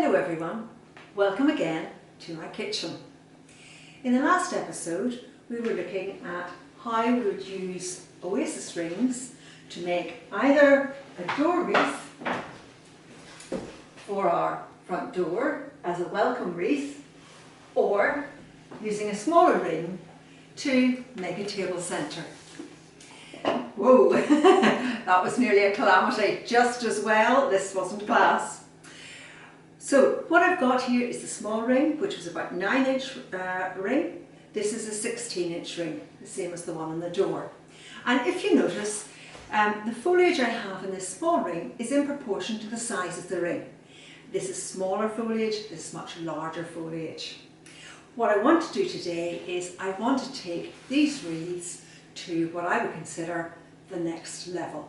Hello everyone, welcome again to my kitchen. In the last episode we were looking at how we would use oasis rings to make either a door wreath for our front door as a welcome wreath, or using a smaller ring to make a table centre. Whoa, that was nearly a calamity. Just as well, this wasn't glass. So what I've got here is the small ring, which was about 9-inch ring. This is a 16-inch ring, the same as the one on the door. And if you notice, the foliage I have in this small ring is in proportion to the size of the ring. This is smaller foliage, this is much larger foliage. What I want to do today is I want to take these wreaths to what I would consider the next level.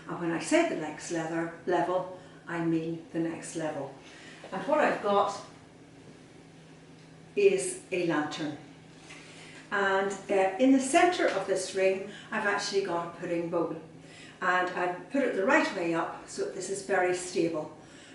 And when I say the next level, I mean the next level. And what I've got is a lantern. And in the centre of this ring, I've actually got a pudding bowl. And I've put it the right way up so that this is very stable,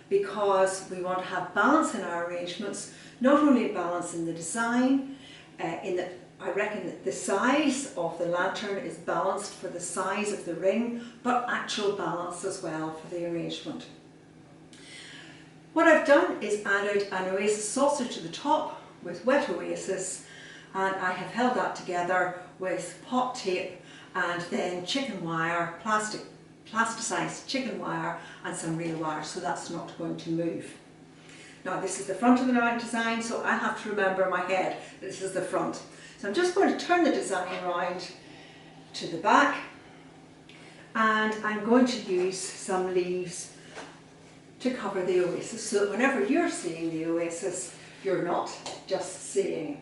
because we want to have balance in our arrangements, not only balance in the design, I reckon that the size of the lantern is balanced for the size of the ring, but actual balance as well for the arrangement. What I've done is added an oasis saucer to the top with wet oasis, and I have held that together with pot tape and then chicken wire, plasticized chicken wire, and some real wire, so that's not going to move. Now this is the front of the design, so I have to remember in my head that this is the front. So I'm just going to turn the design around to the back, and I'm going to use some leaves to cover the oasis, so that whenever you're seeing the oasis, you're not just seeing,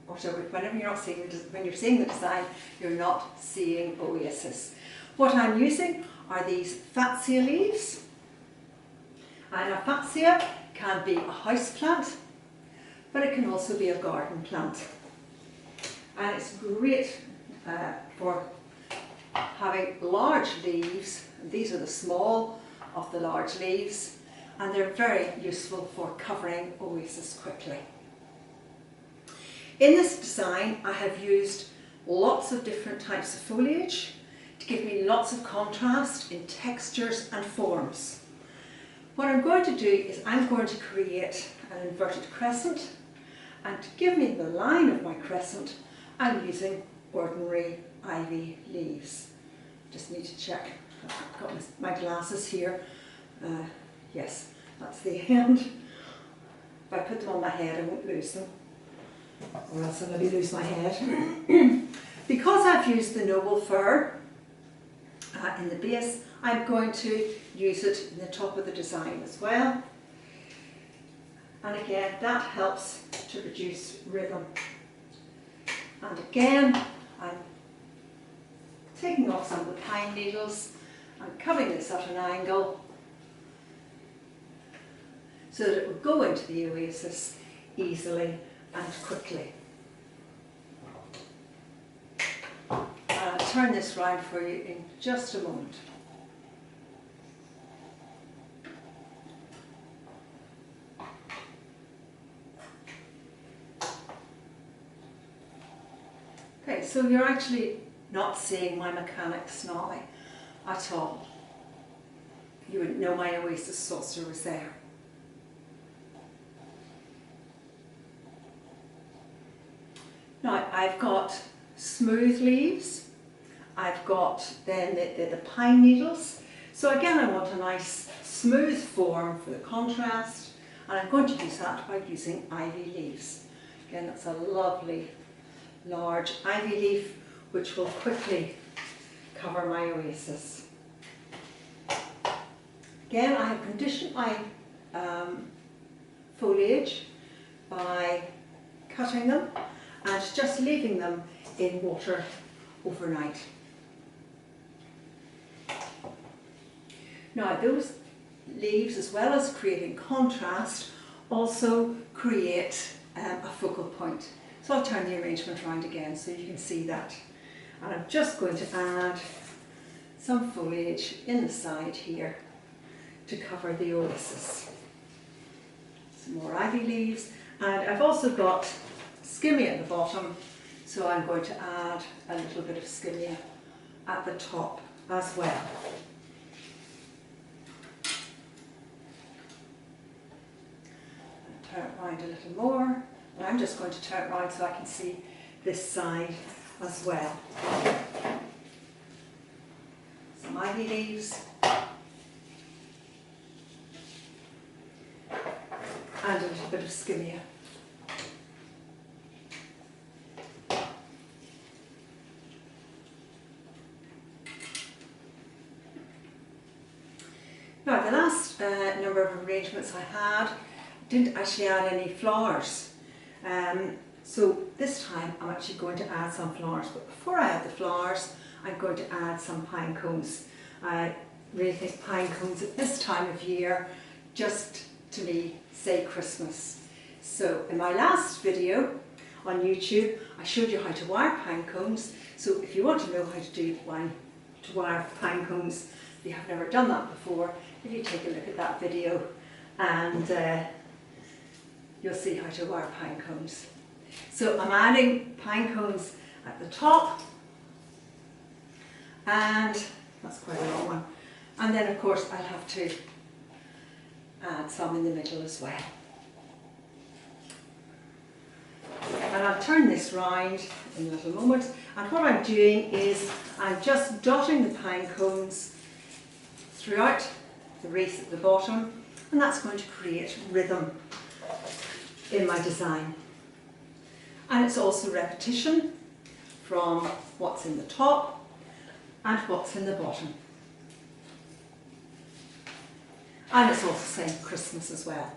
or so whenever you're not seeing, when you're seeing the design, you're not seeing oasis. What I'm using are these fatsia leaves, and a fatsia can be a house plant, but it can also be a garden plant. And it's great for having large leaves. These are the small of the large leaves, and they're very useful for covering oasis quickly. In this design I have used lots of different types of foliage to give me lots of contrast in textures and forms. What I'm going to do is I'm going to create an inverted crescent, and to give me the line of my crescent I'm using ordinary ivy leaves. Just need to check. I've got my glasses here. Yes, that's the end. If I put them on my head I won't lose them, or else I'll maybe lose my head. Because I've used the noble fir in the base, I'm going to use it in the top of the design as well. And again, that helps to produce rhythm. And again, I'm taking off some of the pine needles and cutting this at an angle so that it will go into the oasis easily and quickly. And I'll turn this round for you in just a moment. Okay, so you're actually not seeing my mechanics now at all. You wouldn't know my oasis saucer was there. Now I've got smooth leaves, I've got then the pine needles. So again I want a nice smooth form for the contrast, and I'm going to use that by using ivy leaves. Again, that's a lovely large ivy leaf which will quickly cover my oasis. Again, I have conditioned my foliage by cutting them and just leaving them in water overnight. Now those leaves, as well as creating contrast, also create a focal point. So I'll turn the arrangement around again so you can see that. And I'm just going to add some foliage in the side here to cover the oasis. some more ivy leaves, and I've also got skimmia at the bottom, so I'm going to add a little bit of skimmia at the top as well. Turn it round a little more, and I'm just going to turn it round so I can see this side as well. Some ivy leaves and a little bit of skimmia. Now, the last number of arrangements I had didn't actually add any flowers, so this time I'm actually going to add some flowers, but before I add the flowers I'm going to add some pine cones. I really think pine cones at this time of year just to me say Christmas. So in my last video on YouTube I showed you how to wire pine cones, so if you want to know how to wire pine cones, if you have never done that before, if you take a look at that video and you'll see how to wire pine cones. So I'm adding pine cones at the top, and that's quite a long one, and then of course I'll have to add some in the middle as well. And I'll turn this round in a little moment, and what I'm doing is I'm just dotting the pine cones throughout the wreath at the bottom, and that's going to create rhythm in my design. And it's also repetition from what's in the top and what's in the bottom. And it's also saying Christmas as well.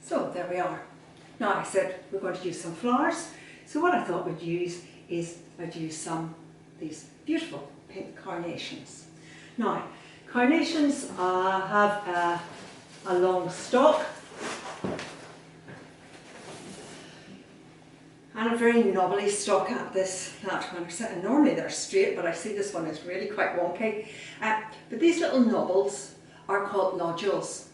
So there we are. Now I said we're going to use some flowers, so what I thought we'd use is I'd use some of these beautiful pink carnations. Now, carnations have a long stalk and a very knobbly stalk at that one. And normally they're straight, but I see this one is really quite wonky. But these little knobbles are called nodules.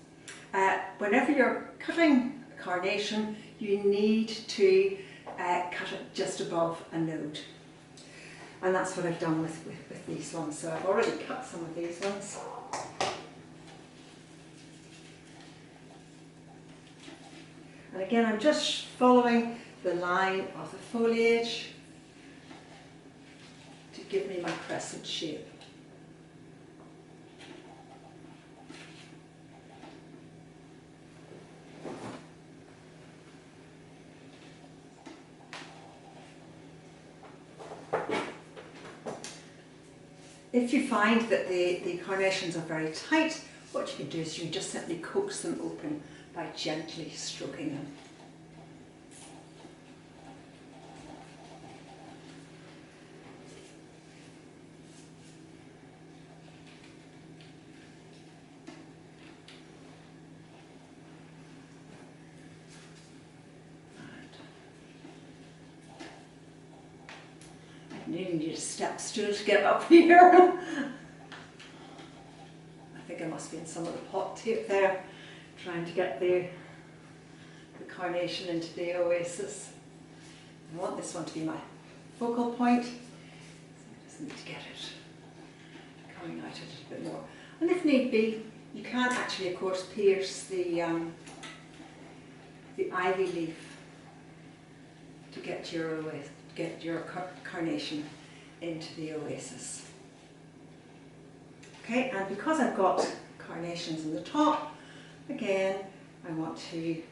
Whenever you're cutting a carnation, you need to cut it just above a node. And that's what I've done with these ones. So I've already cut some of these ones. And again, I'm just following the line of the foliage to give me my crescent shape. If you find that the carnations are very tight, what you can do is you can just simply coax them open by gently stroking them. I nearly need a step stool to get up here. I think I must be in some of the pot tape there, trying to get the carnation into the oasis. I want this one to be my focal point, so I just need to get it coming out a little bit more. And if need be, you can actually, of course, pierce the ivy leaf to get your carnation into the oasis. Okay, and because I've got carnations in the top, again, I want to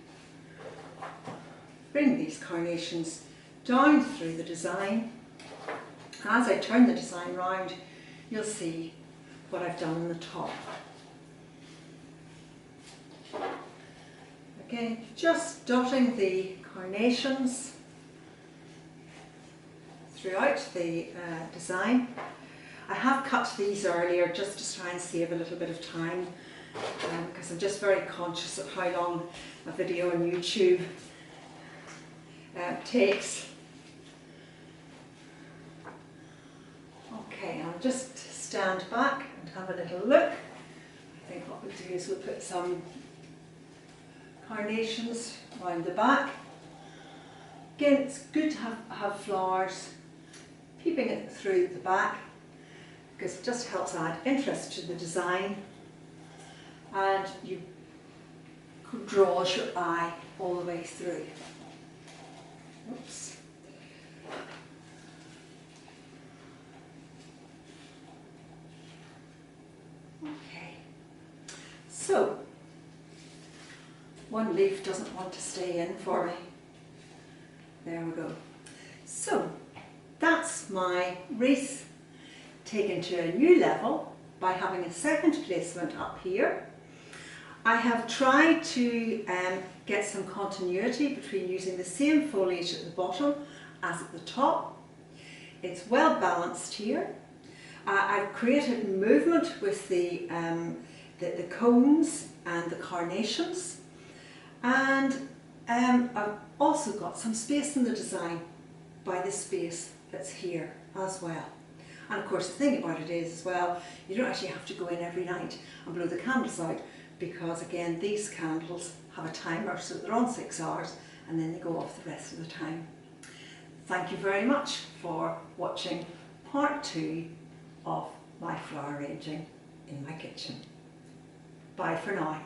bring these carnations down through the design. As I turn the design round, you'll see what I've done on the top. Again, just dotting the carnations throughout the design. I have cut these earlier just to try and save a little bit of time, because I'm just very conscious of how long a video on YouTube takes. Okay, I'll just stand back and have a little look. I think what we'll do is we'll put some carnations around the back. Again, it's good to have flowers peeping it through the back because it just helps add interest to the design, and you draws your eye all the way through. Oops. Okay, so one leaf doesn't want to stay in for me. There we go. So that's my wreath taken to a new level by having a second placement up here. I have tried to get some continuity between using the same foliage at the bottom as at the top. It's well balanced here. I've created movement with the cones and the carnations, and I've also got some space in the design by the space that's here as well. And of course the thing about it is as well, you don't actually have to go in every night and blow the candles out, because again these candles have a timer, so they're on 6 hours and then they go off the rest of the time. Thank you very much for watching part 2 of my flower arranging in my kitchen. Bye for now.